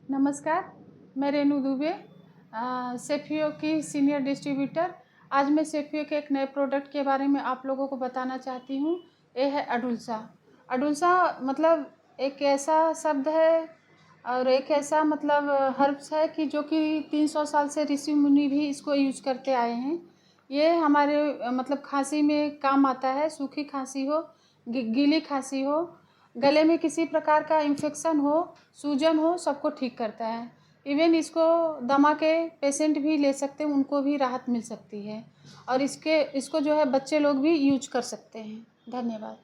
नमस्कार, मैं रेनू दुबे, सेफियो की सीनियर डिस्ट्रीब्यूटर। आज मैं सेफियो के एक नए प्रोडक्ट के बारे में आप लोगों को बताना चाहती हूँ। ये है अडुल्सा। अडुल्सा मतलब एक ऐसा शब्द है और एक ऐसा मतलब हर्ब्स है कि जो कि 300 साल से ऋषि मुनि भी इसको यूज करते आए हैं। ये हमारे मतलब खांसी में काम आता है। सूखी खांसी हो, गीली खांसी हो, गले में किसी प्रकार का इन्फेक्शन हो, सूजन हो, सबको ठीक करता है। इवन इसको दमा के पेशेंट भी ले सकते हैं, उनको भी राहत मिल सकती है। और इसको जो है बच्चे लोग भी यूज कर सकते हैं। धन्यवाद।